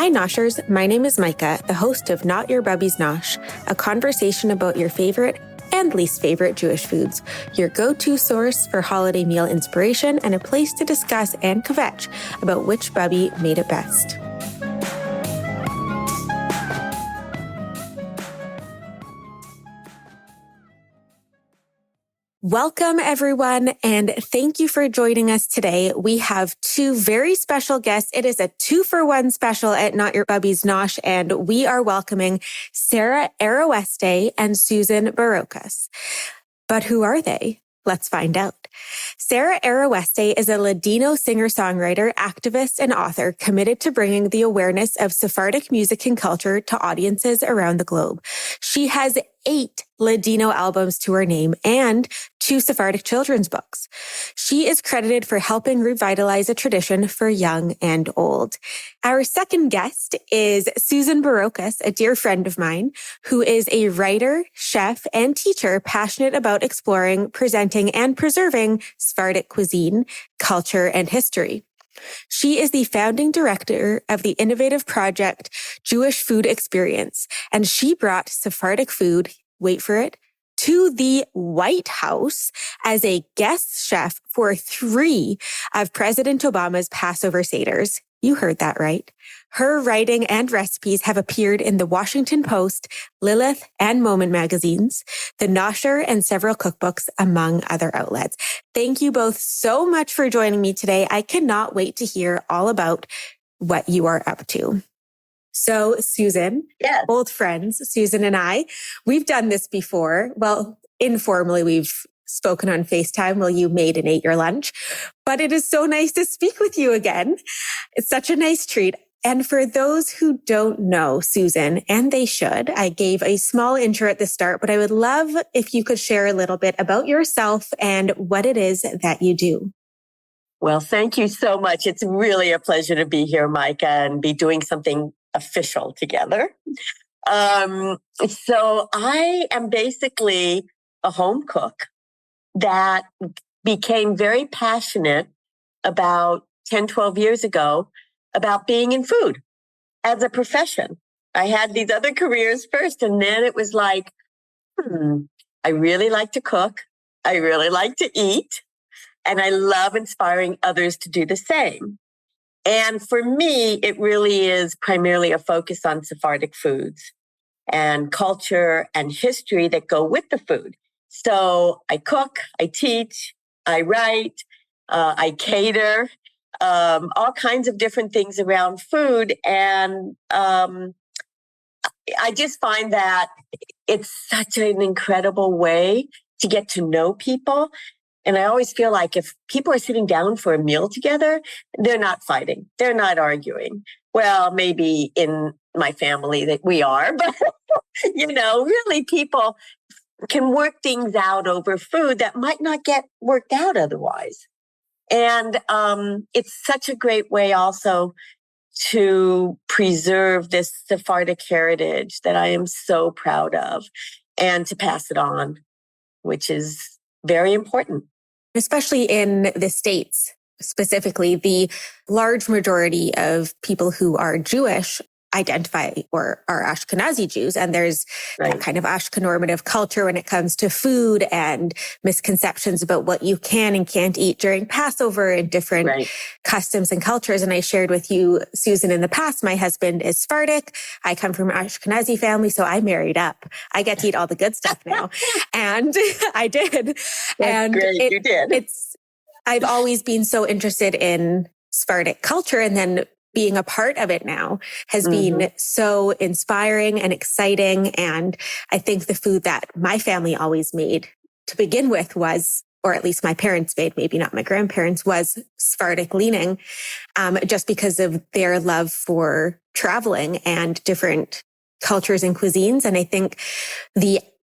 Hi Noshers, my name is Micah, the host of Not Your Bubby's Nosh, a conversation about your favorite and least favorite Jewish foods, your go-to source for holiday meal inspiration, and a place to discuss and kvetch about which bubby made it best. Welcome, everyone, and thank you for joining us today. We have two very special guests. It is a 2-for-1 special at Not Your Bubby's Nosh, and we are welcoming Sarah Aroeste and Susan Barocas. But who are they? Let's find out. Sarah Aroeste is a Ladino singer-songwriter, activist, and author committed to bringing the awareness of Sephardic music and culture to audiences around the globe. She has 8 Ladino albums to her name and 2 Sephardic children's books. She is credited for helping revitalize a tradition for young and old. Our second guest is Susan Barocas, a dear friend of mine, who is a writer, chef, and teacher passionate about exploring, presenting, and preserving Sephardic cuisine, culture, and history. She is the founding director of the innovative project Jewish Food Experience, and she brought Sephardic food, wait for it, to the White House as a guest chef for 3 of President Obama's Passover Seders. You heard that right. Her writing and recipes have appeared in the Washington Post, Lilith, and Moment magazines, the Nosher, and several cookbooks, among other outlets. Thank you both so much for joining me today. I cannot wait to hear all about what you are up to. So Susan, yes. Old friends, Susan and I, we've done this before. Well, informally, we've spoken on FaceTime while you made and ate your lunch, but it is so nice to speak with you again. It's such a nice treat. And for those who don't know Susan, and they should, I gave a small intro at the start, but I would love if you could share a little bit about yourself and what it is that you do. Well, thank you so much. It's really a pleasure to be here, Micah, and be doing something official together. So I am basically a home cook that became very passionate about 10, 12 years ago about being in food as a profession. I had these other careers first, and then it was like, I really like to cook. I really like to eat, and I love inspiring others to do the same. And for me, it really is primarily a focus on Sephardic foods and culture and history that go with the food. So I cook, I teach, I write, I cater, all kinds of different things around food. And I just find that it's such an incredible way to get to know people. And I always feel like if people are sitting down for a meal together, they're not fighting. They're not arguing. Well, maybe in my family that we are, but, really people can work things out over food that might not get worked out otherwise. And it's such a great way also to preserve this Sephardic heritage that I am so proud of and to pass it on, which is very important. Especially in the States, specifically, the large majority of people who are Jewish identify or are Ashkenazi Jews. And there's that kind of Ashkenormative culture when it comes to food and misconceptions about what you can and can't eat during Passover and different customs and cultures. And I shared with you, Susan, in the past, my husband is Sephardic. I come from an Ashkenazi family, so I married up. I get to eat all the good stuff now. And I did. That's great. You did. I've always been so interested in Sephardic culture, and then being a part of it now has been so inspiring and exciting. And I think the food that my family always made to begin with was, or at least my parents made, maybe not my grandparents, was Sephardic leaning, just because of their love for traveling and different cultures and cuisines. And I think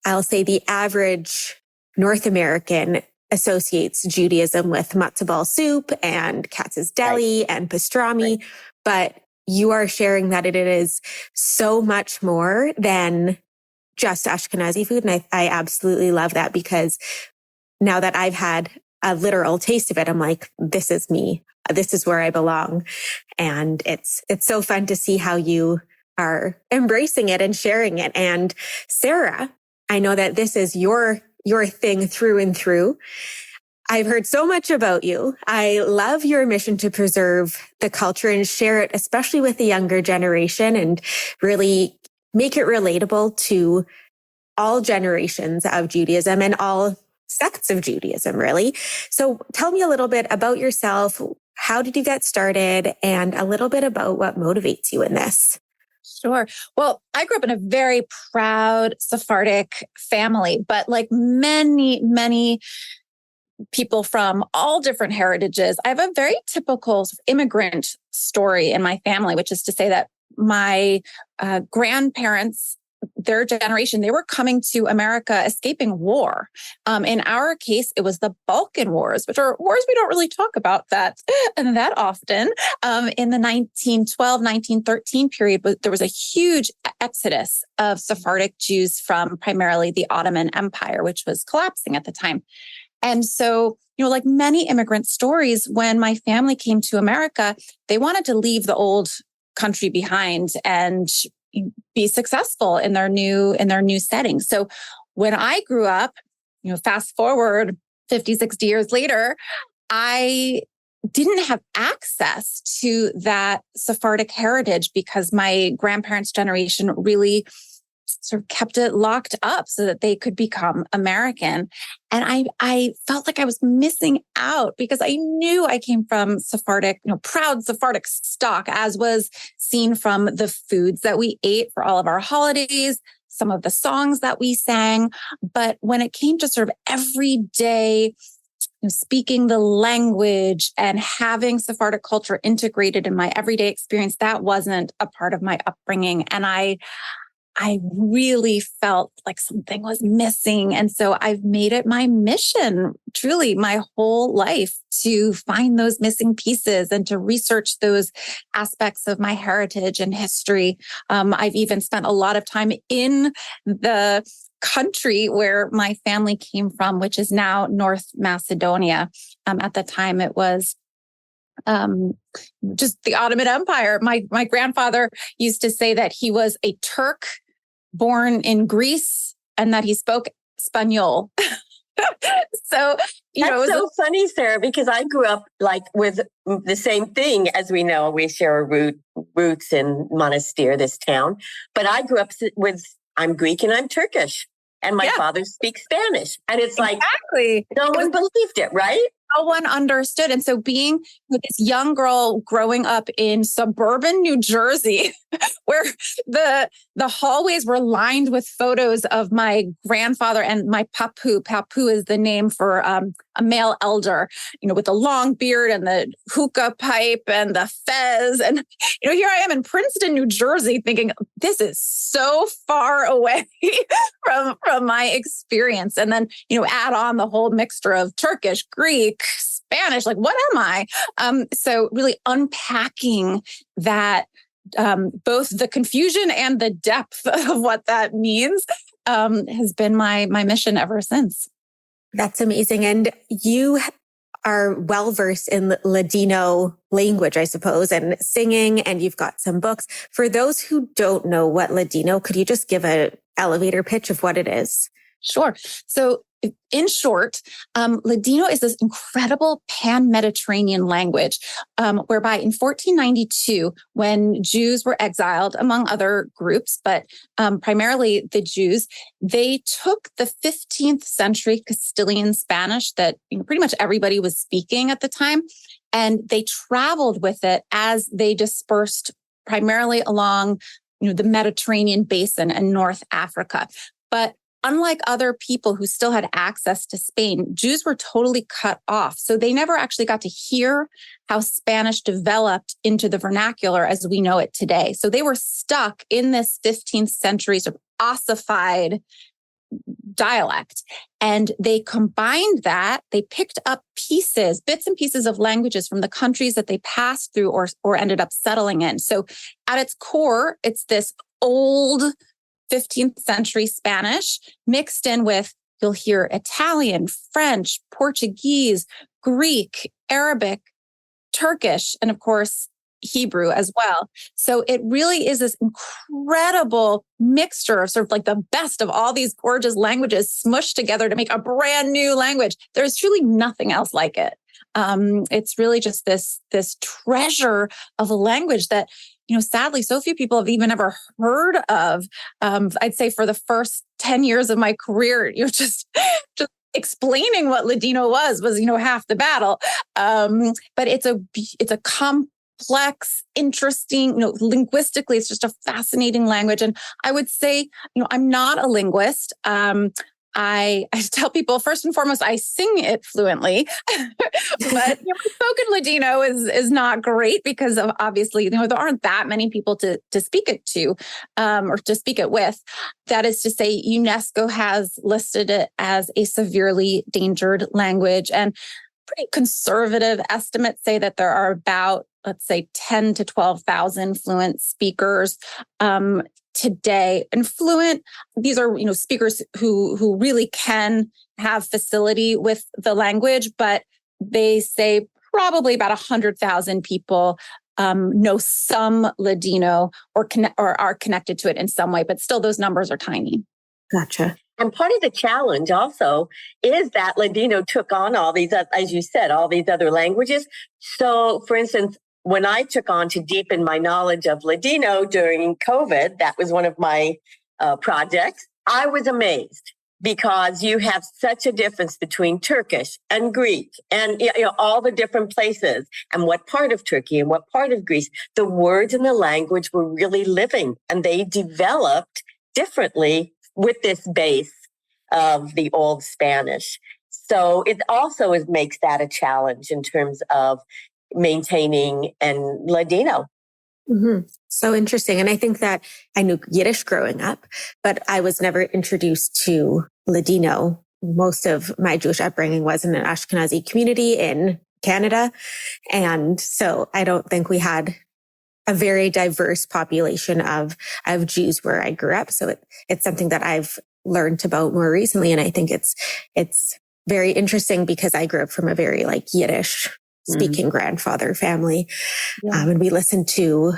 I'll say the average North American associates Judaism with matzo ball soup and Katz's Deli and pastrami, but you are sharing that it is so much more than just Ashkenazi food. And I absolutely love that, because now that I've had a literal taste of it, I'm like, this is me. This is where I belong. And it's so fun to see how you are embracing it and sharing it. And Sarah, I know that this is your thing through and through. I've heard so much about you. I love your mission to preserve the culture and share it, especially with the younger generation, and really make it relatable to all generations of Judaism and all sects of Judaism, really. So tell me a little bit about yourself. How did you get started? And a little bit about what motivates you in this. Sure. Well, I grew up in a very proud Sephardic family, but like many people from all different heritages, I have a very typical immigrant story in my family, which is to say that my grandparents, their generation, they were coming to America escaping war. In our case, it was the Balkan Wars, which are wars we don't really talk about that often. In the 1912, 1913 period, there was a huge exodus of Sephardic Jews from primarily the Ottoman Empire, which was collapsing at the time. And so, like many immigrant stories, when my family came to America, they wanted to leave the old country behind and be successful in their new setting. So when I grew up, fast forward 50, 60 years later, I didn't have access to that Sephardic heritage because my grandparents' generation really sort of kept it locked up so that they could become American. And I felt like I was missing out because I knew I came from Sephardic, proud Sephardic stock, as was seen from the foods that we ate for all of our holidays, some of the songs that we sang. But when it came to sort of everyday speaking the language and having Sephardic culture integrated in my everyday experience, that wasn't a part of my upbringing. And I really felt like something was missing. And so I've made it my mission, truly my whole life, to find those missing pieces and to research those aspects of my heritage and history. I've even spent a lot of time in the country where my family came from, which is now North Macedonia. At the time, it was just the Ottoman Empire. My grandfather used to say that he was a Turk born in Greece and that he spoke Espanol. So, That's so funny, Sarah, because I grew up like with the same thing. As we know, we share roots in Monastir, this town. But I grew up with, I'm Greek and I'm Turkish. And my father speaks Spanish. And it's like, no one believed it, right? No one understood. And so being this young girl growing up in suburban New Jersey, where the hallways were lined with photos of my grandfather and my papu. Papu is the name for a male elder, with the long beard and the hookah pipe and the fez. And, here I am in Princeton, New Jersey, thinking this is so far away from my experience. And then, add on the whole mixture of Turkish, Greek, Spanish, like what am I? So really unpacking that, both the confusion and the depth of what that means, has been my mission ever since. That's amazing. And you are well-versed in Ladino language, I suppose, and singing, and you've got some books. For those who don't know what Ladino, could you just give an elevator pitch of what it is? Sure. So in short, Ladino is this incredible pan-Mediterranean language, whereby in 1492, when Jews were exiled, among other groups, but primarily the Jews, they took the 15th century Castilian Spanish that pretty much everybody was speaking at the time, and they traveled with it as they dispersed primarily along the Mediterranean basin and North Africa. But unlike other people who still had access to Spain, Jews were totally cut off. So they never actually got to hear how Spanish developed into the vernacular as we know it today. So they were stuck in this 15th century sort of ossified dialect. And they combined that, they picked up bits and pieces of languages from the countries that they passed through or ended up settling in. So at its core, it's this old 15th century Spanish mixed in with you'll hear Italian, French, Portuguese, Greek, Arabic, Turkish, and of course, Hebrew as well. So it really is this incredible mixture of sort of like the best of all these gorgeous languages smushed together to make a brand new language. There's truly nothing else like it. It's really just this treasure of a language that, sadly, so few people have even ever heard of. I'd say for the first 10 years of my career, just explaining what Ladino was, half the battle. But it's a complex, interesting, linguistically, it's just a fascinating language. And I would say, I'm not a linguist. I tell people, first and foremost, I sing it fluently, but spoken Ladino is not great because of obviously, there aren't that many people to speak it to, or to speak it with. That is to say, UNESCO has listed it as a severely endangered language, and pretty conservative estimates say that there are about, let's say, 10 to 12,000 fluent speakers today. And fluent, these are, speakers who really can have facility with the language, but they say probably about 100,000 people know some Ladino or are connected to it in some way, but still those numbers are tiny. Gotcha. And part of the challenge also is that Ladino took on all these, as you said, all these other languages. So, for instance, when I took on to deepen my knowledge of Ladino during COVID, that was one of my projects, I was amazed because you have such a difference between Turkish and Greek and all the different places and what part of Turkey and what part of Greece. The words and the language were really living, and they developed differently with this base of the Old Spanish. So it also makes that a challenge in terms of maintaining and Ladino. Mm-hmm. So interesting. And I think that I knew Yiddish growing up, but I was never introduced to Ladino. Most of my Jewish upbringing was in an Ashkenazi community in Canada. And so I don't think we had a very diverse population of Jews where I grew up. So it's something that I've learned about more recently. And I think it's very interesting because I grew up from a very Yiddish speaking grandfather family. Yeah. And we listened to,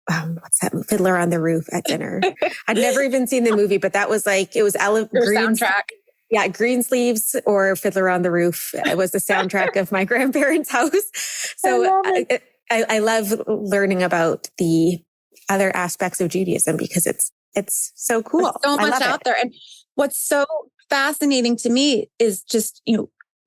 what's that? Fiddler on the Roof at dinner. I'd never even seen the movie, but that was it was soundtrack. Yeah, Greensleeves or Fiddler on the Roof. It was the soundtrack of my grandparents' house. So I love learning about the other aspects of Judaism because it's so cool. There's so much out there. And what's so fascinating to me is just,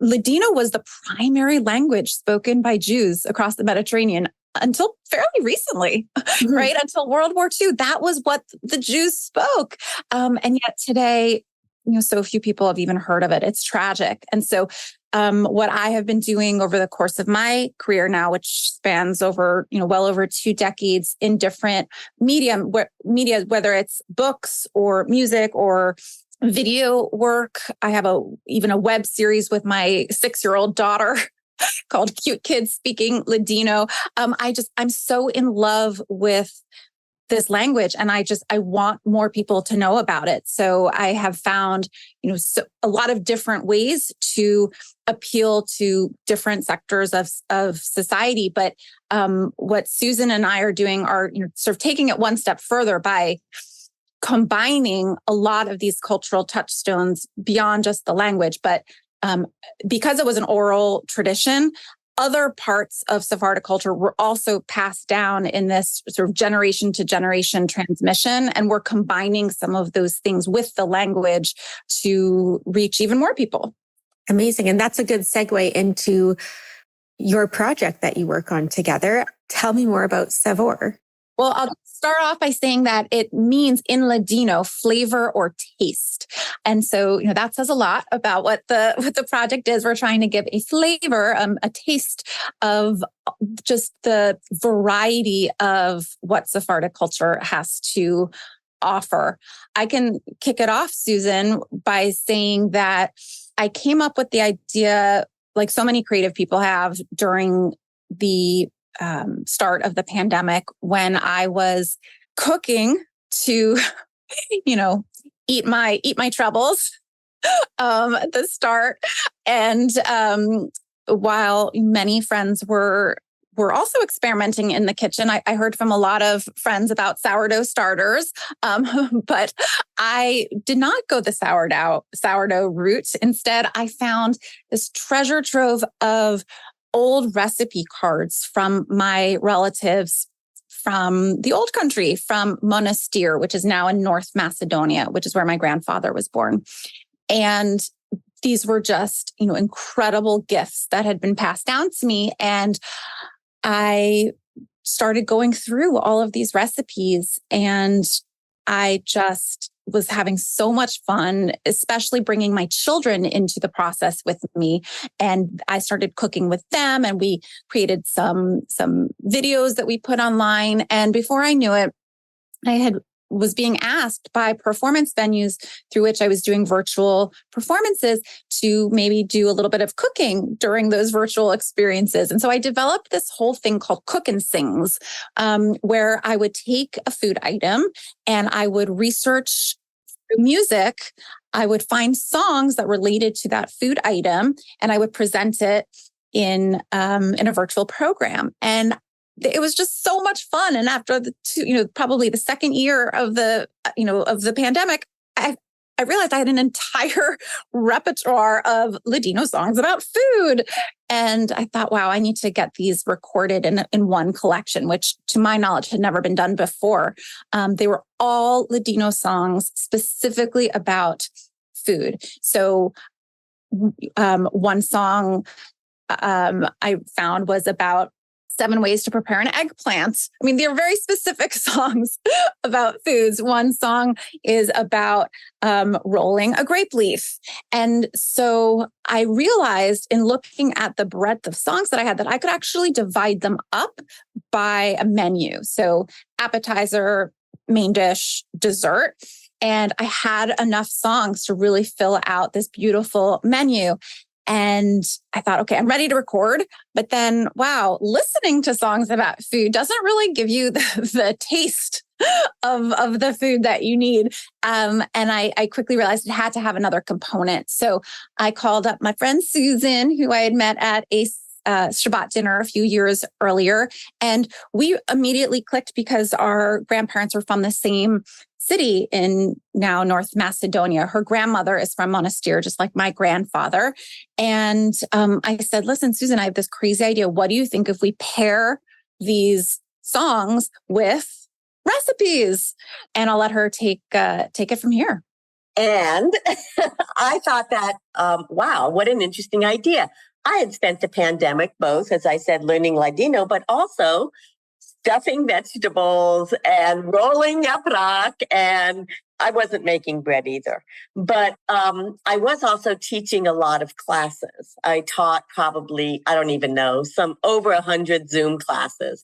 Ladino was the primary language spoken by Jews across the Mediterranean until fairly recently, right? Until World War II. That was what the Jews spoke. And yet today, so few people have even heard of it. It's tragic. And so what I have been doing over the course of my career now, which spans over, well over 2 decades in different media, whether it's books or music or video work. I have even a web series with my 6-year-old daughter called Cute Kids Speaking Ladino. I'm so in love with this language, and I want more people to know about it. So I have found, a lot of different ways to appeal to different sectors of society. But what Susan and I are doing are, sort of taking it one step further by combining a lot of these cultural touchstones beyond just the language. But because it was an oral tradition, other parts of Sephardic culture were also passed down in this sort of generation to generation transmission. And we're combining some of those things with the language to reach even more people. Amazing. And that's a good segue into your project that you work on together. Tell me more about SA-VOR. Well, I'll start off by saying that it means in Ladino flavor or taste. And so, that says a lot about what the project is. We're trying to give a flavor, a taste of just the variety of what Sephardic culture has to offer. I can kick it off, Susan, by saying that I came up with the idea, like so many creative people have, during the start of the pandemic when I was cooking to, eat my troubles. at the start. And while many friends were also experimenting in the kitchen, I heard from a lot of friends about sourdough starters, but I did not go the sourdough route. Instead, I found this treasure trove of old recipe cards from my relatives from the old country, from Monastir, which is now in North Macedonia, which is where my grandfather was born. And these were just, incredible gifts that had been passed down to me. And I started going through all of these recipes, and I just was having so much fun, especially bringing my children into the process with me. And I started cooking with them, and we created some videos that we put online. And before I knew it, I was being asked by performance venues through which I was doing virtual performances to maybe do a little bit of cooking during those virtual experiences. And so I developed this whole thing called Cook and Sings, where I would take a food item and I would research through music. I would find songs that related to that food item, and I would present it in a virtual program. And it was just so much fun. And after probably the second year of the pandemic, I realized I had an entire repertoire of Ladino songs about food. And I thought, wow, I need to get these recorded in one collection, which to my knowledge had never been done before. They were all Ladino songs specifically about food. So one song I found was about 7 ways to prepare an eggplant. I mean, they're very specific songs about foods. One song is about rolling a grape leaf. And so I realized in looking at the breadth of songs that I had that I could actually divide them up by a menu. So appetizer, main dish, dessert. And I had enough songs to really fill out this beautiful menu. And I thought, okay, I'm ready to record. But then, wow, listening to songs about food doesn't really give you the taste of the food that you need. And I quickly realized it had to have another component. So I called up my friend Susan, who I had met at a Shabbat dinner a few years earlier. And we immediately clicked because our grandparents were from the same city in now North Macedonia. Her grandmother is from Monastir, just like my grandfather. And I said, listen, Susan, I have this crazy idea. What do you think if we pair these songs with recipes? And I'll let her take it from here. And I thought that, wow, what an interesting idea. I had spent the pandemic both, as I said, learning Ladino, but also stuffing vegetables and rolling yaprak, and I wasn't making bread either. But I was also teaching a lot of classes. I taught probably, I don't even know, some over 100 Zoom classes,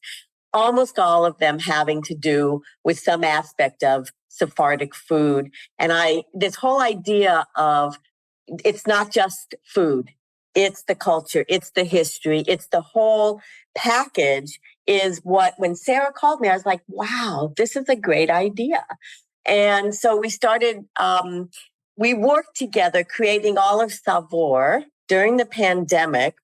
almost all of them having to do with some aspect of Sephardic food. And this whole idea of it's not just food, it's the culture, it's the history, it's the whole package is what, when Sarah called me, I was like, wow, this is a great idea. And so we started, we worked together creating all of Savor during the pandemic.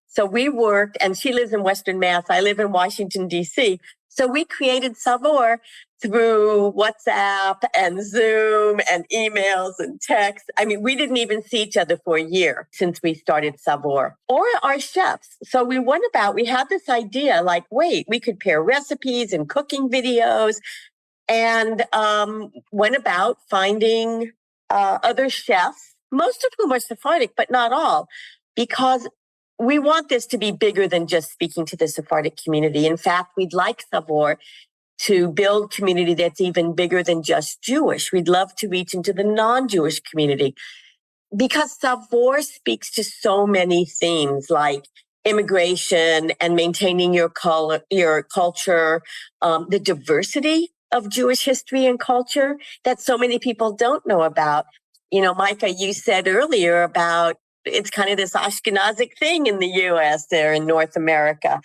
So we worked, and she lives in Western Mass. I live in Washington, D.C. So we created Savor through WhatsApp and Zoom and emails and texts. I mean, we didn't even see each other for a year since we started Savor, or our chefs. So we had this idea like, wait, we could pair recipes and cooking videos, and went about finding other chefs, most of whom are Sephardic, but not all, because we want this to be bigger than just speaking to the Sephardic community. In fact, we'd like Savor to build community that's even bigger than just Jewish. We'd love to reach into the non-Jewish community, because Savor speaks to so many themes like immigration and maintaining your culture, the diversity of Jewish history and culture that so many people don't know about. You know, Micah, you said earlier about it's kind of this Ashkenazic thing in the U.S. there in North America.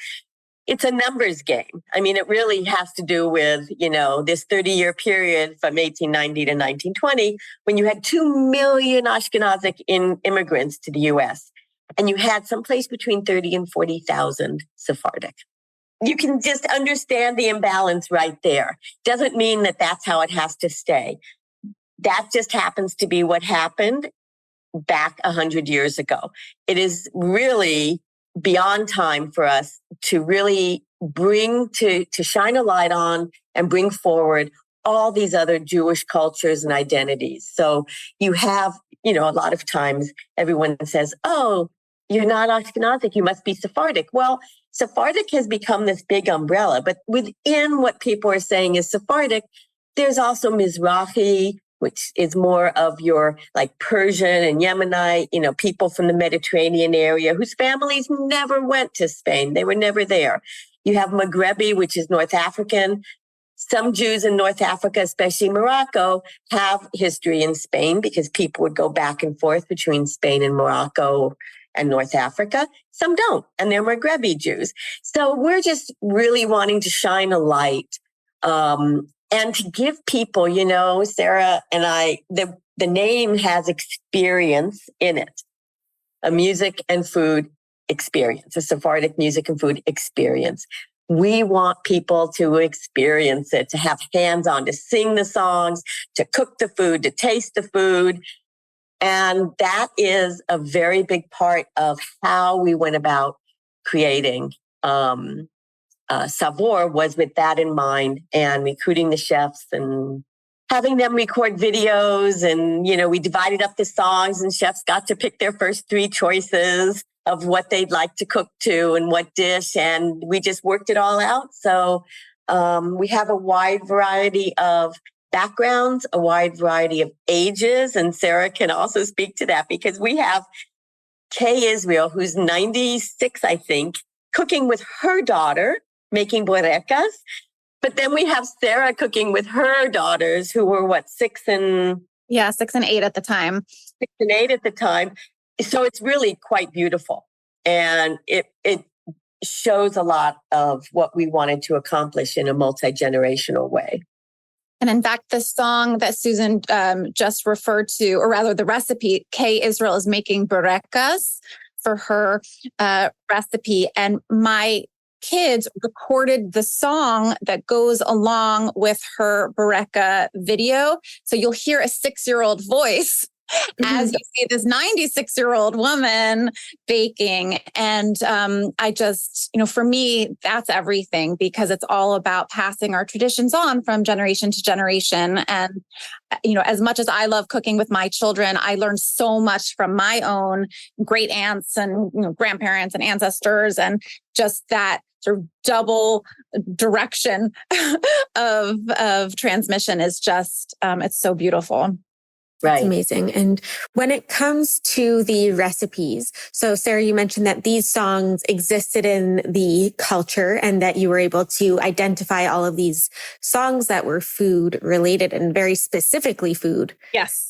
it's a numbers game. I mean, it really has to do with, this 30-year period from 1890 to 1920, when you had 2 million Ashkenazic immigrants to the U.S., and you had someplace between 30 and 40,000 Sephardic. You can just understand the imbalance right there. Doesn't mean that that's how it has to stay. That just happens to be what happened back 100 years ago. It is really beyond time for us to really to shine a light on and bring forward all these other Jewish cultures and identities. So you have, a lot of times everyone says, oh, you're not Ashkenazic, you must be Sephardic. Well, Sephardic has become this big umbrella, but within what people are saying is Sephardic, there's also Mizrahi, which is more of your like Persian and Yemenite, people from the Mediterranean area whose families never went to Spain. They were never there. You have Maghrebi, which is North African. Some Jews in North Africa, especially Morocco, have history in Spain because people would go back and forth between Spain and Morocco and North Africa. Some don't, and they're Maghrebi Jews. So we're just really wanting to shine a light and to give people, Sarah and I, the name has experience in it, a music and food experience, a Sephardic music and food experience. We want people to experience it, to have hands-on, to sing the songs, to cook the food, to taste the food. And that is a very big part of how we went about creating Savor, was with that in mind, and recruiting the chefs and having them record videos. And, we divided up the songs, and chefs got to pick their first 3 choices of what they'd like to cook to and what dish. And we just worked it all out. So we have a wide variety of backgrounds, a wide variety of ages. And Sarah can also speak to that, because we have Kay Israel, who's 96, I think, cooking with her daughter, making borecas. But then we have Sarah cooking with her daughters, who were 6 and 8 at the time. 6 and 8 at the time. So it's really quite beautiful. And it shows a lot of what we wanted to accomplish in a multi-generational way. And in fact, the song that Susan just referred to, or rather the recipe, Kay Israel is making borecas for her recipe. And my kids recorded the song that goes along with her boreca video. So you'll hear a 6-year-old voice as you see this 96-year-old woman baking. And I just, for me, that's everything, because it's all about passing our traditions on from generation to generation. And, as much as I love cooking with my children, I learned so much from my own great aunts and grandparents and ancestors, and just that sort of double direction of transmission is just, it's so beautiful. Right. That's amazing. And when it comes to the recipes, so Sarah, you mentioned that these songs existed in the culture and that you were able to identify all of these songs that were food related, and very specifically food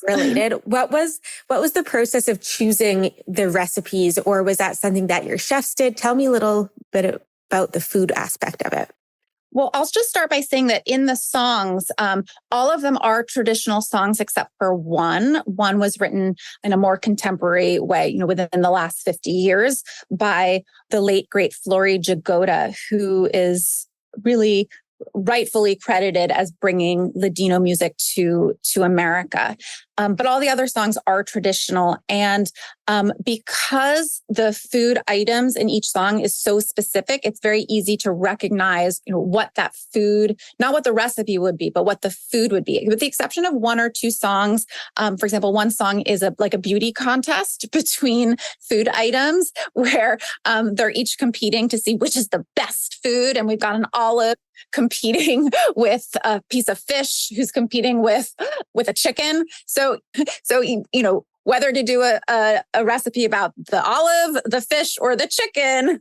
related. What was the process of choosing the recipes, or was that something that your chefs did? Tell me a little bit about the food aspect of it. Well, I'll just start by saying that in the songs, all of them are traditional songs except for one. One was written in a more contemporary way, within the last 50 years by the late, great Flori Jagoda, who is really rightfully credited as bringing Ladino music to America. But all the other songs are traditional. And because the food items in each song is so specific, it's very easy to recognize, what that food, not what the recipe would be, but what the food would be. With the exception of 1 or 2 songs, for example, one song is a beauty contest between food items where they're each competing to see which is the best food. And we've got an olive competing with a piece of fish who's competing with a chicken. So, whether to do a recipe about the olive, the fish, or the chicken,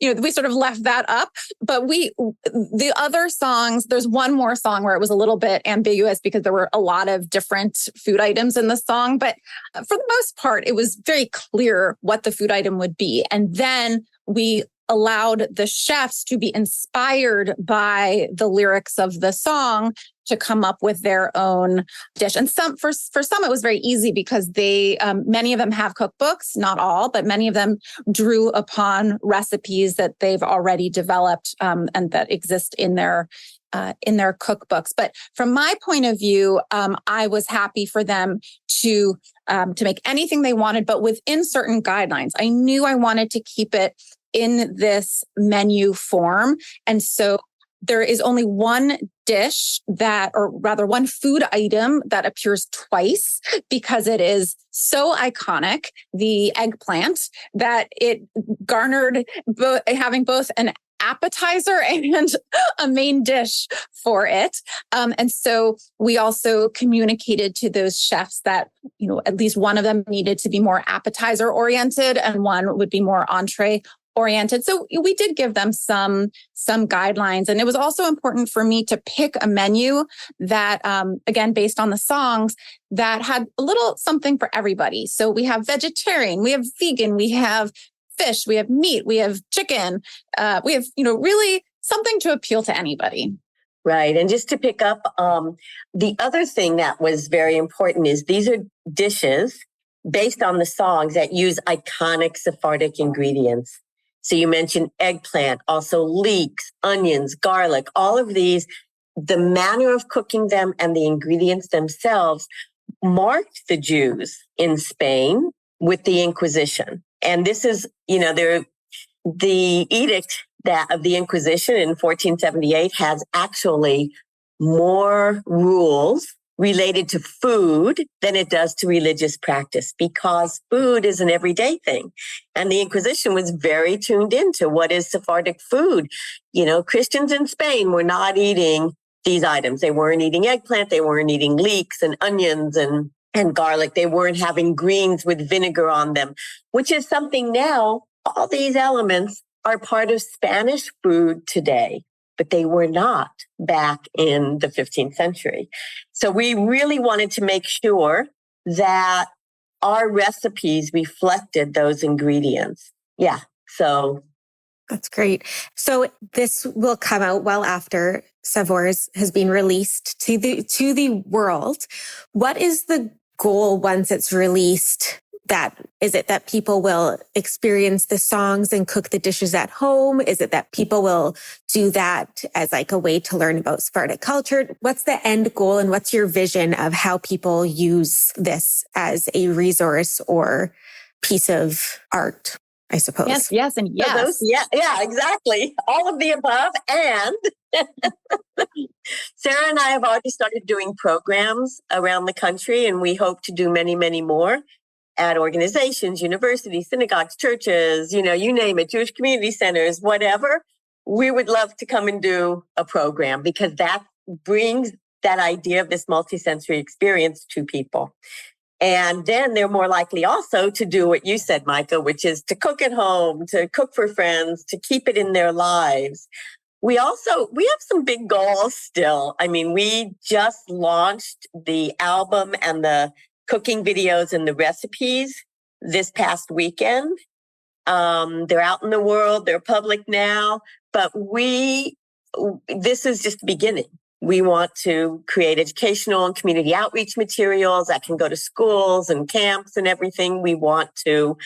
we sort of left that up. But the other songs, there's one more song where it was a little bit ambiguous because there were a lot of different food items in the song. But for the most part, it was very clear what the food item would be. And then we allowed the chefs to be inspired by the lyrics of the song to come up with their own dish. And for some, it was very easy because they, many of them have cookbooks, not all, but many of them drew upon recipes that they've already developed and that exist in their cookbooks. But from my point of view, I was happy for them to make anything they wanted, but within certain guidelines. I knew I wanted to keep it in this menu form. And so there is only one dish one food item that appears twice because it is so iconic, the eggplant, that it garnered having both an appetizer and a main dish for it. And so we also communicated to those chefs that, at least one of them needed to be more appetizer oriented and one would be more entree oriented. So we did give them some guidelines. And it was also important for me to pick a menu that, again, based on the songs, that had a little something for everybody. So we have vegetarian, we have vegan, we have fish, we have meat, we have chicken, we have, really something to appeal to anybody. Right. And just to pick up, the other thing that was very important is these are dishes based on the songs that use iconic Sephardic ingredients. So you mentioned eggplant, also leeks, onions, garlic, all of these, the manner of cooking them and the ingredients themselves marked the Jews in Spain with the Inquisition. And this is, the edict of the Inquisition in 1478 has actually more rules related to food than it does to religious practice, because food is an everyday thing. And the Inquisition was very tuned into what is Sephardic food. Christians in Spain were not eating these items. They weren't eating eggplant. They weren't eating leeks and onions and garlic. They weren't having greens with vinegar on them, which is something now. All these elements are part of Spanish food today, but they were not back in the 15th century. So we really wanted to make sure that our recipes reflected those ingredients. Yeah. So that's great. So this will come out well after Savor has been released to the world. What is the goal once it's released? Is it that people will experience the songs and cook the dishes at home? Is it that people will do that as like a way to learn about Sephardic culture? What's the end goal and what's your vision of how people use this as a resource or piece of art, I suppose? Yes, and yes. Yeah, exactly. All of the above. And Sarah and I have already started doing programs around the country, and we hope to do many, many more at organizations, universities, synagogues, churches, you name it, Jewish community centers, whatever. We would love to come and do a program because that brings that idea of this multisensory experience to people. And then they're more likely also to do what you said, Micah, which is to cook at home, to cook for friends, to keep it in their lives. We have some big goals still. I mean, we just launched the album and the cooking videos and the recipes this past weekend. They're out in the world. They're public now, but this is just the beginning. We want to create educational and community outreach materials that can go to schools and camps and everything. We want to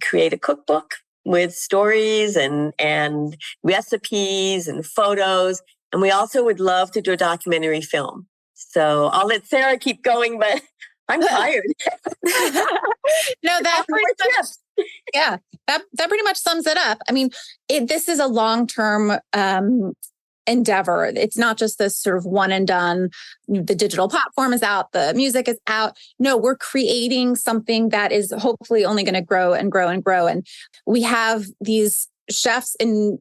create a cookbook with stories and recipes and photos. And we also would love to do a documentary film. So I'll let Sarah keep going, but I'm tired. No, that pretty much sums it up. I mean, this is a long-term endeavor. It's not just this sort of one and done. The digital platform is out, the music is out. No, we're creating something that is hopefully only going to grow and grow and grow. And we have these chefs in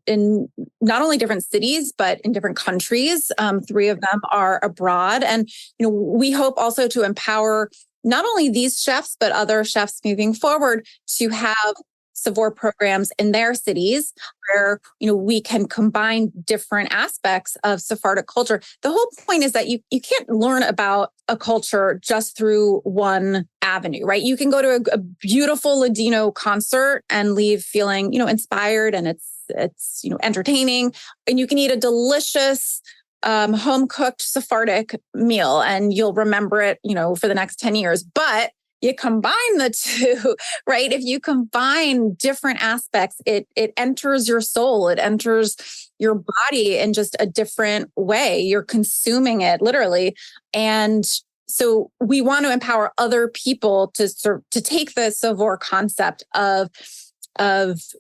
not only different cities, but in different countries. 3 of them are abroad. And, we hope also to empower not only these chefs, but other chefs moving forward to have sa-VOR programs in their cities where, we can combine different aspects of Sephardic culture. The whole point is that you can't learn about a culture just through one avenue, right? You can go to a beautiful Ladino concert and leave feeling, inspired, and it's entertaining, and you can eat a delicious home-cooked Sephardic meal and you'll remember it, for the next 10 years. But you combine the two, right? If you combine different aspects, it enters your soul, it enters your body in just a different way. You're consuming it literally. And so we want to empower other people to take the sa-VOR concept of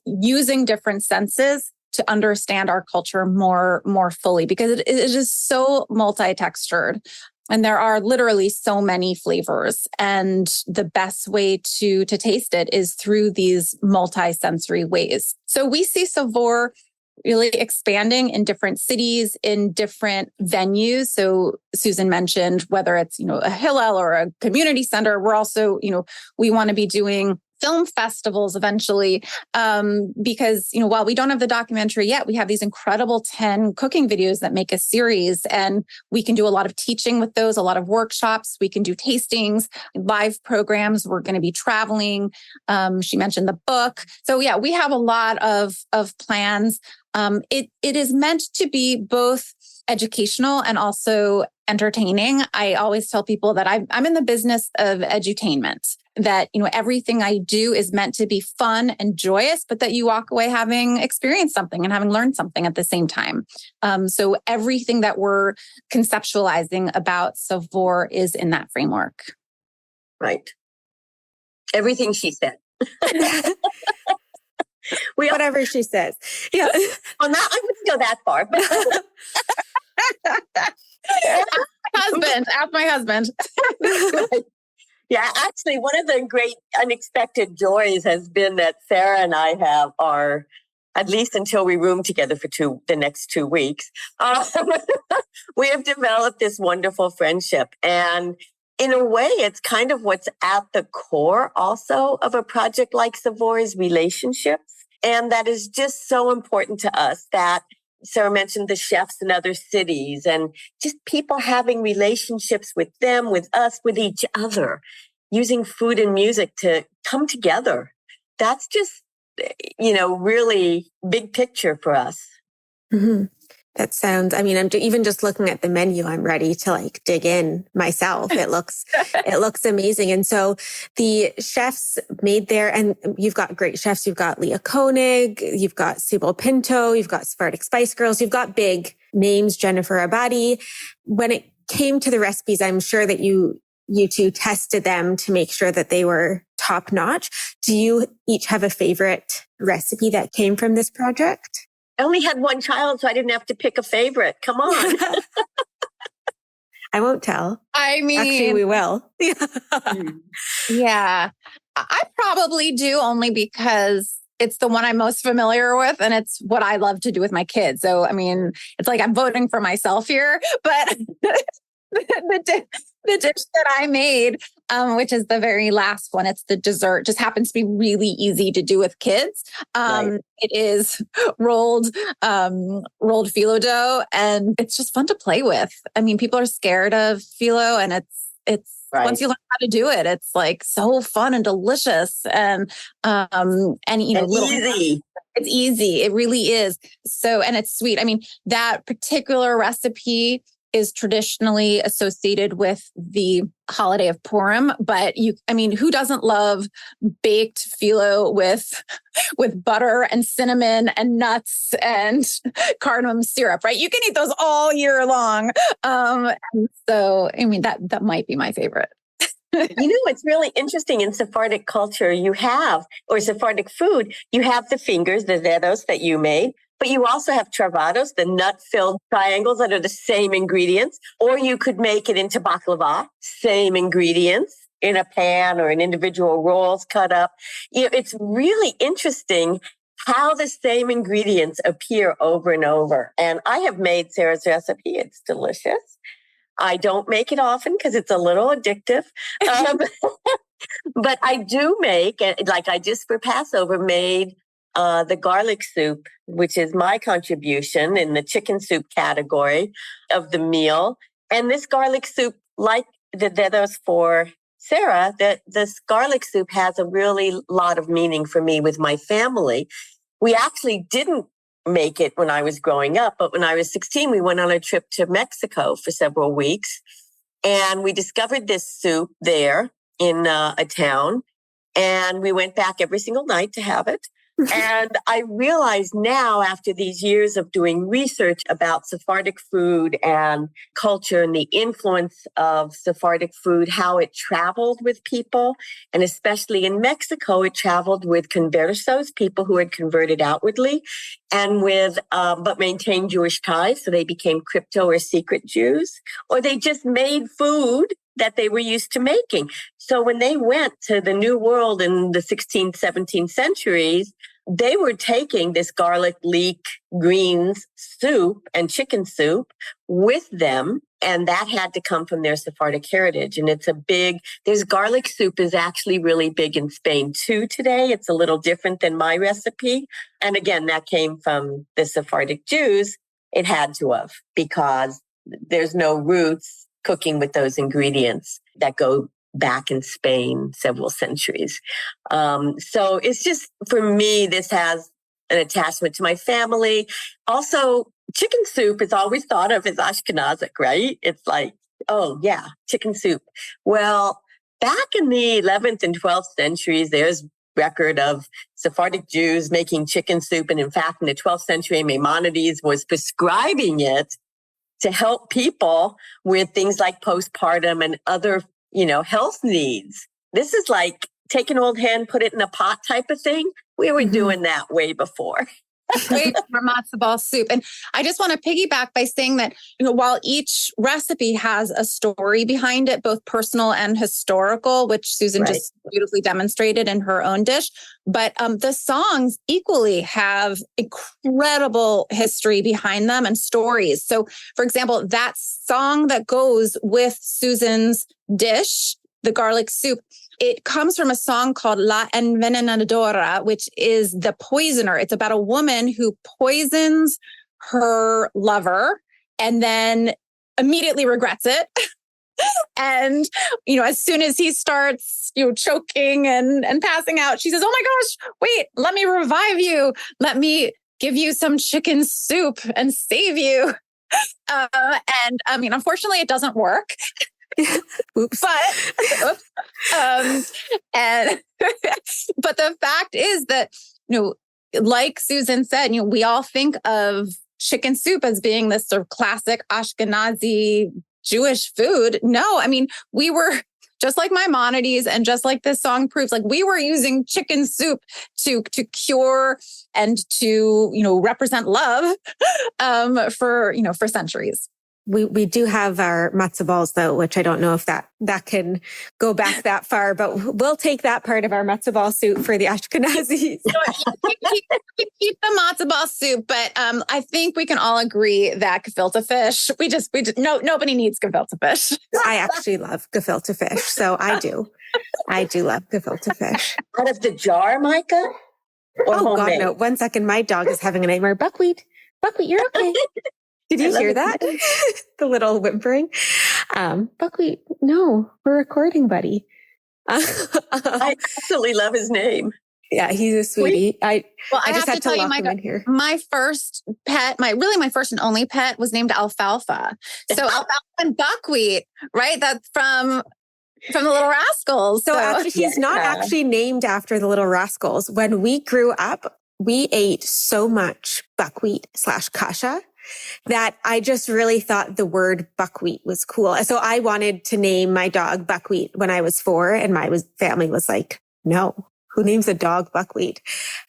using different senses to understand our culture more fully, because it is so multi-textured. And there are literally so many flavors. And the best way to taste it is through these multi-sensory ways. So we see sa-VOR really expanding in different cities, in different venues. So Susan mentioned whether it's, a Hillel or a community center, we're also, we want to be doing film festivals eventually, because, while we don't have the documentary yet, we have these incredible 10 cooking videos that make a series, and we can do a lot of teaching with those, a lot of workshops. We can do tastings, live programs. We're going to be traveling. She mentioned the book. So yeah, we have a lot of plans. It is meant to be both educational and also entertaining. I always tell people that I'm in the business of edutainment, that, everything I do is meant to be fun and joyous, but that you walk away having experienced something and having learned something at the same time. So everything that we're conceptualizing about sa-VOR is in that framework. Right. Everything she said. Whatever she says. Yeah. Well, not, I wouldn't go that far, but Ask my husband. Yeah, actually, one of the great unexpected joys has been that Sarah and I are, at least until we room together for the next 2 weeks, we have developed this wonderful friendship. And in a way, it's kind of what's at the core also of a project like sa-VOR is relationships. And that is just so important to us, that Sarah mentioned the chefs in other cities and just people having relationships with them, with us, with each other, using food and music to come together. That's just, really big picture for us. Mm-hmm. That sounds, I'm even just looking at the menu, I'm ready to dig in myself. It looks amazing. And so the chefs made there, and you've got great chefs. You've got Leah Koenig, you've got Sybil Pinto, you've got Sephardic Spice Girls, you've got big names, Jennifer Abadi. When it came to the recipes, I'm sure that you two tested them to make sure that they were top notch. Do you each have a favorite recipe that came from this project? I only had one child, so I didn't have to pick a favorite. Come on. I won't tell. Actually, we will. Yeah. I probably do, only because it's the one I'm most familiar with, and it's what I love to do with my kids. So, it's like I'm voting for myself here, but the dish that I made, which is the very last one, it's the dessert, just happens to be really easy to do with kids. Right. It is rolled phyllo dough, and it's just fun to play with. People are scared of phyllo, and it's right. Once you learn how to do it, it's so fun and delicious, and easy. It's easy. It really is. So, and it's sweet. That particular recipe is traditionally associated with the holiday of Purim, but who doesn't love baked phyllo with butter and cinnamon and nuts and cardamom syrup, right? You can eat those all year long. That might be my favorite. It's really interesting in Sephardic culture, or Sephardic food, you have the fingers, the dedos that you made, but you also have travados, the nut-filled triangles that are the same ingredients, or you could make it into baklava, same ingredients in a pan or in individual rolls cut up. It's really interesting how the same ingredients appear over and over. And I have made Sarah's recipe. It's delicious. I don't make it often because it's a little addictive. But I do make, like I just for Passover made the garlic soup, which is my contribution in the chicken soup category of the meal. And this garlic soup, like that was for Sarah, that this garlic soup has a really lot of meaning for me with my family. We actually didn't make it when I was growing up, but when I was 16, we went on a trip to Mexico for several weeks. And we discovered this soup there in a town. And we went back every single night to have it. And I realize now, after these years of doing research about Sephardic food and culture and the influence of Sephardic food, how it traveled with people. And especially in Mexico, it traveled with conversos, people who had converted outwardly, and with, but maintained Jewish ties. So they became crypto or secret Jews, or they just made food that they were used to making. So when they went to the New World in the 16th, 17th centuries, they were taking this garlic leek greens soup and chicken soup with them. And that had to come from their Sephardic heritage. And it's there's garlic soup is actually really big in Spain too today. It's a little different than my recipe. And again, that came from the Sephardic Jews. It had to have, because there's no roots cooking with those ingredients that go back in Spain several centuries. So it's just, for me, this has an attachment to my family. Also, chicken soup is always thought of as Ashkenazic, right? It's like, oh yeah, chicken soup. Well, back in the 11th and 12th centuries, there's record of Sephardic Jews making chicken soup. And in fact, in the 12th century, Maimonides was prescribing it to help people with things like postpartum and other, health needs. This is like take an old hen, put it in a pot type of thing. We were doing that way before. Wait for matzo ball soup. And I just want to piggyback by saying that, while each recipe has a story behind it, both personal and historical, which Susan just beautifully demonstrated in her own dish, but the songs equally have incredible history behind them and stories. So, for example, that song that goes with Susan's dish, the garlic soup, it comes from a song called La Envenenadora, which is the poisoner. It's about a woman who poisons her lover and then immediately regrets it. And, as soon as he starts, choking and passing out, she says, "Oh my gosh, wait, let me revive you. Let me give you some chicken soup and save you." Unfortunately, it doesn't work. Oops. But the fact is that, like Susan said, we all think of chicken soup as being this sort of classic Ashkenazi Jewish food. No, we were just like Maimonides, and just like this song proves, like we were using chicken soup to cure and to, represent love, for centuries. We do have our matzo balls though, which I don't know if that can go back that far, but we'll take that part of our matzo ball soup for the Ashkenazis. Keep the matzo ball soup, but I think we can all agree that gefilte fish. Nobody needs gefilte fish. I actually love gefilte fish, so I do love gefilte fish. Out of the jar, Micah? Or homemade? God, no! 1 second, my dog is having a nightmare. Buckwheat, you're okay. Did you hear that? The little whimpering. Buckwheat, no, we're recording, buddy. I absolutely love his name. Yeah, he's a sweetie. I just had to tell you, lock him in here. My first pet, my first and only pet, was named Alfalfa. So Alfalfa and buckwheat, right? That's from the Little Rascals. So actually, he's not actually named after the Little Rascals. When we grew up, we ate so much buckwheat / kasha that I just really thought the word buckwheat was cool. So I wanted to name my dog Buckwheat when I was 4, and my family was like, no, who names a dog Buckwheat?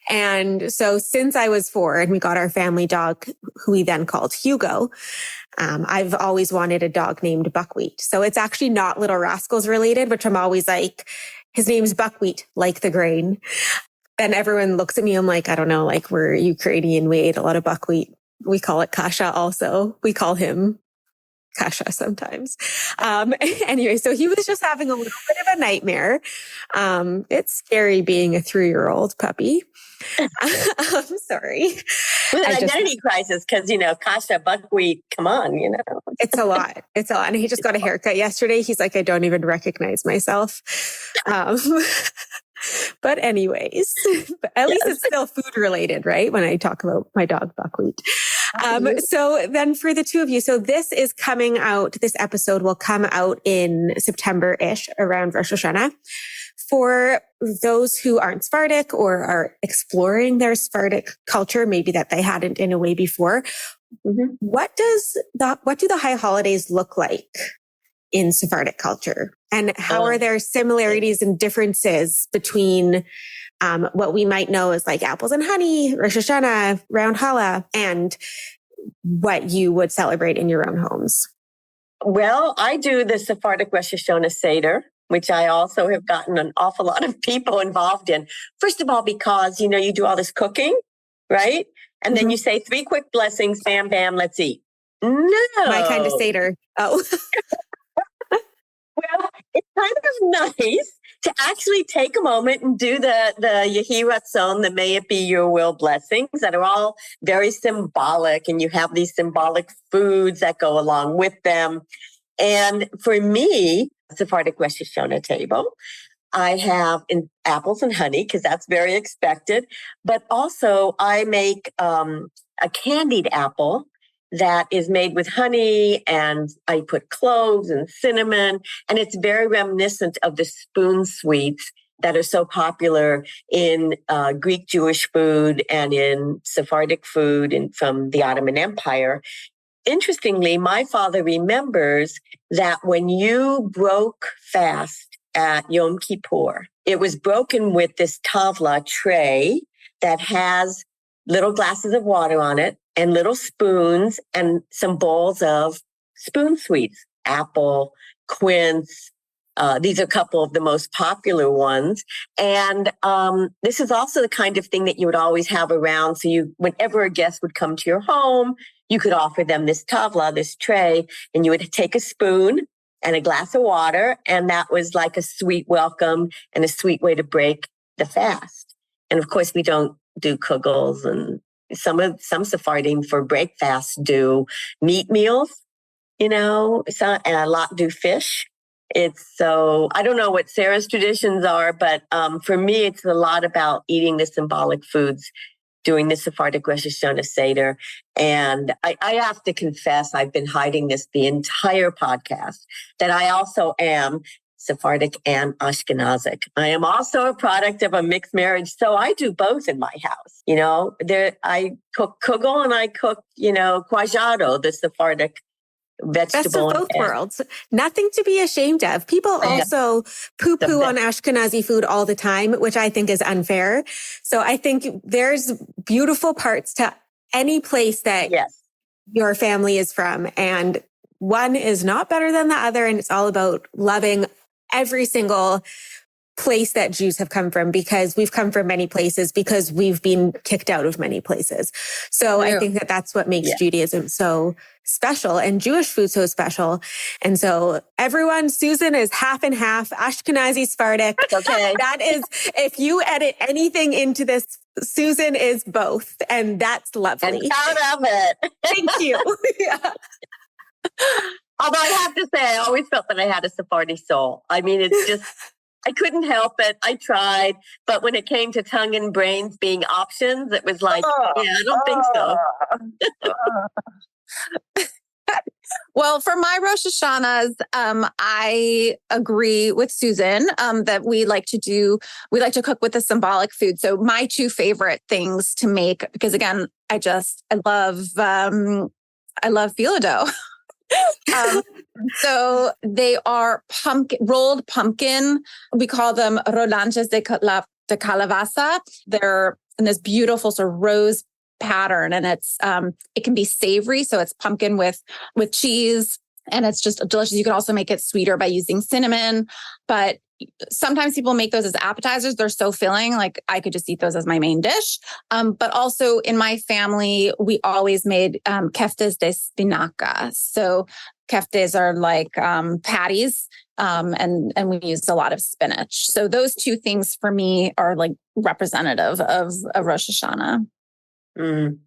And so since I was 4 and we got our family dog, who we then called Hugo, I've always wanted a dog named Buckwheat. So it's actually not Little Rascals related, which I'm always like, his name's Buckwheat, like the grain. And everyone looks at me, I'm like, I don't know, like we're Ukrainian, we ate a lot of buckwheat. We call it kasha also. We call him Kasha sometimes. Anyway, so he was just having a little bit of a nightmare. It's scary being a 3-year-old puppy. I'm sorry. With an identity crisis, because, Kasha, buckwheat, come on, It's a lot. It's a lot. And he just got a haircut yesterday. He's like, I don't even recognize myself. But anyways, at least it's still food related, right? When I talk about my dog, buckwheat. So then for the two of you, so this is coming out, this episode will come out in September-ish around Rosh Hashanah. For those who aren't Sephardic or are exploring their Sephardic culture, maybe that they hadn't in a way before, what do the high holidays look like in Sephardic culture? And how are there similarities and differences between what we might know as like apples and honey, Rosh Hashanah, Round Challah, and what you would celebrate in your own homes? Well, I do the Sephardic Rosh Hashanah Seder, which I also have gotten an awful lot of people involved in. First of all, because, you do all this cooking, right? And then you say 3 quick blessings, bam, bam, let's eat. No. My kind of Seder. Oh. Well, it's kind of nice to actually take a moment and do the Yehi Ratzon, the May It Be Your Will blessings that are all very symbolic, and you have these symbolic foods that go along with them. And for me, Sephardic Rosh Hashanah table, I have apples and honey because that's very expected. But also I make a candied apple that is made with honey, and I put cloves and cinnamon, and it's very reminiscent of the spoon sweets that are so popular in Greek Jewish food and in Sephardic food and from the Ottoman Empire. Interestingly, my father remembers that when you broke fast at Yom Kippur, it was broken with this tavla tray that has little glasses of water on it and little spoons and some bowls of spoon sweets, apple, quince. These are a couple of the most popular ones. And this is also the kind of thing that you would always have around. So whenever a guest would come to your home, you could offer them this tavla, this tray, and you would take a spoon and a glass of water. And that was like a sweet welcome and a sweet way to break the fast. And of course, we don't do kugels, and some Sephardim for breakfast do meat meals, and a lot do fish. I don't know what Sarah's traditions are, but for me, it's a lot about eating the symbolic foods, doing the Sephardic Rosh Hashanah Seder. And I have to confess, I've been hiding this the entire podcast, that I also am Sephardic and Ashkenazic. I am also a product of a mixed marriage, so I do both in my house. I cook kugel and I cook, kwajado, the Sephardic vegetable. Best of both worlds. Nothing to be ashamed of. People also poo-poo on Ashkenazi food all the time, which I think is unfair. So I think there's beautiful parts to any place that your family is from. And one is not better than the other. And it's all about loving every single place that Jews have come from, because we've come from many places, because we've been kicked out of many places. So I think that that's what makes Judaism so special and Jewish food so special. And so everyone, Susan is half and half, Ashkenazi, Sephardic. Okay. That is, if you edit anything into this, Susan is both. And that's lovely. I'm proud of it. Thank you. Although I have to say, I always felt that I had a Sephardi soul. I mean, it's just, I couldn't help it. I tried. But when it came to tongue and brains being options, it was like, I don't think so. Well, for my Rosh Hashanahs, I agree with Susan that we like to cook with the symbolic food. So my 2 favorite things to make, because again, I love phyllo dough. So they are rolled pumpkin. We call them rodanches de calabaza. They're in this beautiful sort of rose pattern, and it can be savory. So it's pumpkin with cheese, and it's just delicious. You can also make it sweeter by using cinnamon, but sometimes people make those as appetizers. They're so filling. Like I could just eat those as my main dish. But also in my family, we always made keftes de spinaca. So keftes are like patties. And we used a lot of spinach. So those two things for me are like representative of Rosh Hashanah. Mm.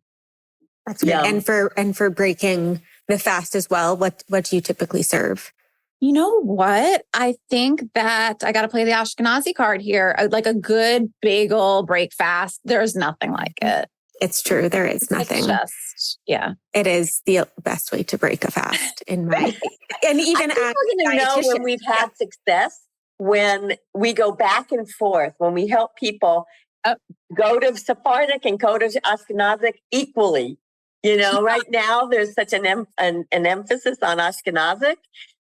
That's great. And for breaking the fast as well, what do you typically serve? You know what? I think that I got to play the Ashkenazi card here. Like a good bagel breakfast. There's nothing like it. It's true. There is nothing. It is the best way to break a fast in my, and even I think we're going to know when we've had success, when we go back and forth, when we help people go to Sephardic and go to Ashkenazic equally. You know, right now there's such an emphasis on Ashkenazic,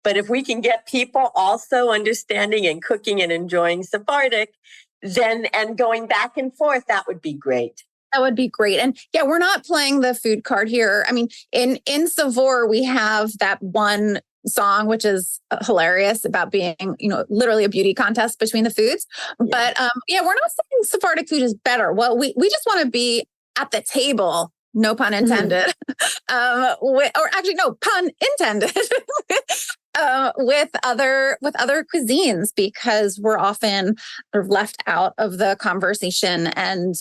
but if we can get people also understanding and cooking and enjoying Sephardic, then and going back and forth, that would be great. That would be great. And yeah, we're not playing the food card here. I mean, in Savor, we have that one song, which is hilarious about being, literally a beauty contest between the foods. Yeah. But we're not saying Sephardic food is better. Well, we just want to be at the table. No pun intended. Or actually, no pun intended. With other cuisines, because we're often sort of left out of the conversation, and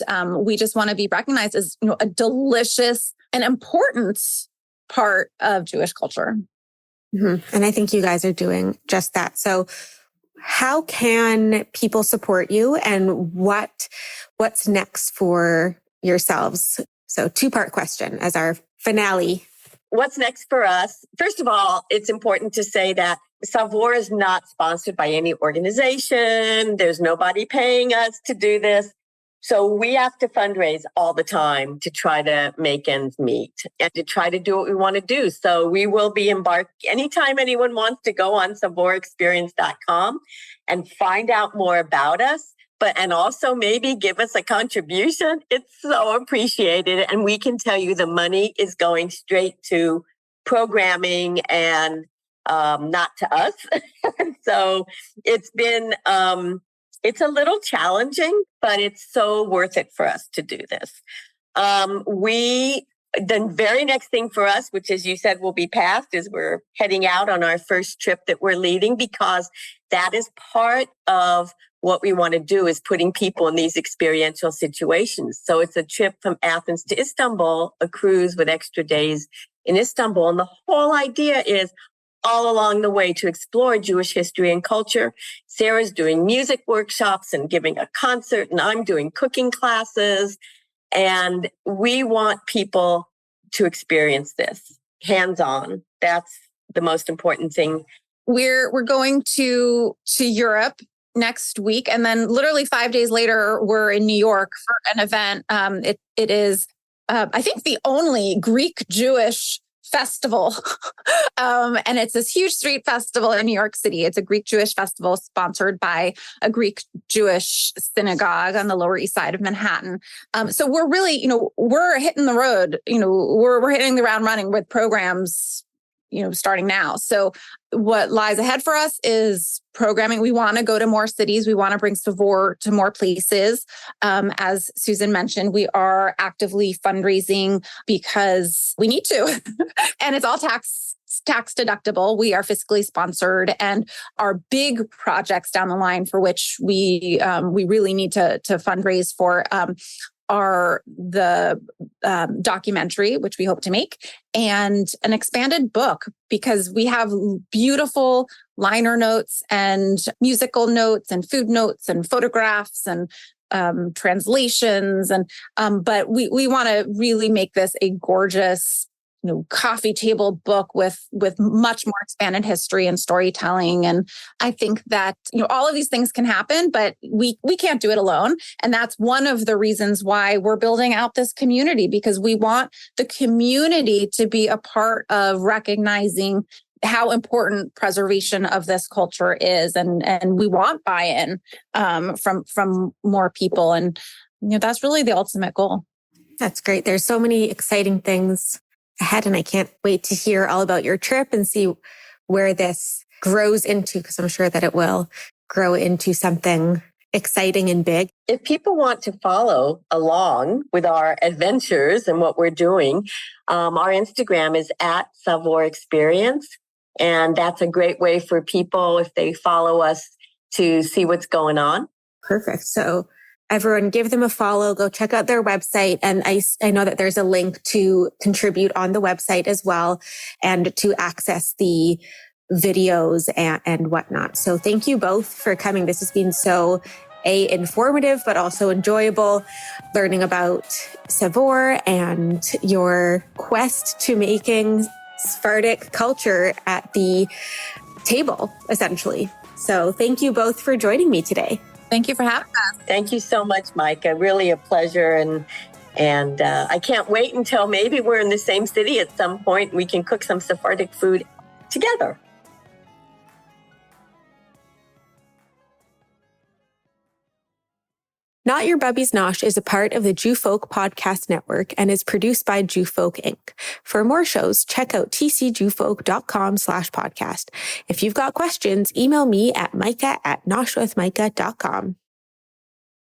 we just want to be recognized as a delicious and important part of Jewish culture. Mm-hmm. And I think you guys are doing just that. So, how can people support you, and what's next for yourselves? So, two-part question as our finale. What's next for us? First of all, it's important to say that Savor is not sponsored by any organization. There's nobody paying us to do this. So we have to fundraise all the time to try to make ends meet and to try to do what we want to do. So we will be anytime anyone wants to go on savorexperience.com and find out more about us. And also maybe give us a contribution. It's so appreciated. And we can tell you the money is going straight to programming and not to us. So it's been, it's a little challenging, but it's so worth it for us to do this. The very next thing for us, which as you said will be passed, is we're heading out on our first trip that we're leading, because that is part of what we want to do, is putting people in these experiential situations. So it's a trip from Athens to Istanbul, a cruise with extra days in Istanbul. And the whole idea is all along the way to explore Jewish history and culture. Sarah's doing music workshops and giving a concert, and I'm doing cooking classes. And we want people to experience this hands-on. That's the most important thing. We're going to Europe next week, and then literally 5 days later, we're in New York for an event. It is, I think, the only Greek Jewish festival, and it's this huge street festival in New York City. It's a Greek Jewish festival sponsored by a Greek Jewish synagogue on the Lower East Side of Manhattan. So we're really, we're hitting the road. We're hitting the ground running with programs, starting now. So what lies ahead for us is programming. We want to go to more cities. We want to bring Savor to more places. As Susan mentioned, we are actively fundraising because we need to, and it's all tax deductible. We are fiscally sponsored, and our big projects down the line for which we really need to fundraise for are the documentary, which we hope to make, and an expanded book, because we have beautiful liner notes and musical notes and food notes and photographs and translations. But we want to really make this a gorgeous, coffee table book with much more expanded history and storytelling. And I think that, all of these things can happen, but we can't do it alone. And that's one of the reasons why we're building out this community, because we want the community to be a part of recognizing how important preservation of this culture is. And we want buy-in from more people. And, that's really the ultimate goal. That's great. There's so many exciting things ahead, and I can't wait to hear all about your trip and see where this grows into, because I'm sure that it will. grow into something exciting and big. If people want to follow along with our adventures and what we're doing, our Instagram is at sa-VOR Experience. And that's a great way for people, if they follow us, to see what's going on. Perfect. So everyone give them a follow, go check out their website. And I know that there's a link to contribute on the website as well and to access the videos and whatnot. So thank you both for coming. This has been so informative, but also enjoyable, learning about Savor and your quest to making Sephardic culture at the table, essentially. So thank you both for joining me today. Thank you for having us. Thank you so much, Micah. Really a pleasure. And I can't wait until maybe we're in the same city at some point. We can cook some Sephardic food together. Not Your Bubby's Nosh is a part of the Jew Folk Podcast Network and is produced by Jew Folk Inc. For more shows, check out tcjewfolk.com/podcast. If you've got questions, email me at micah@noshwithmicah.com.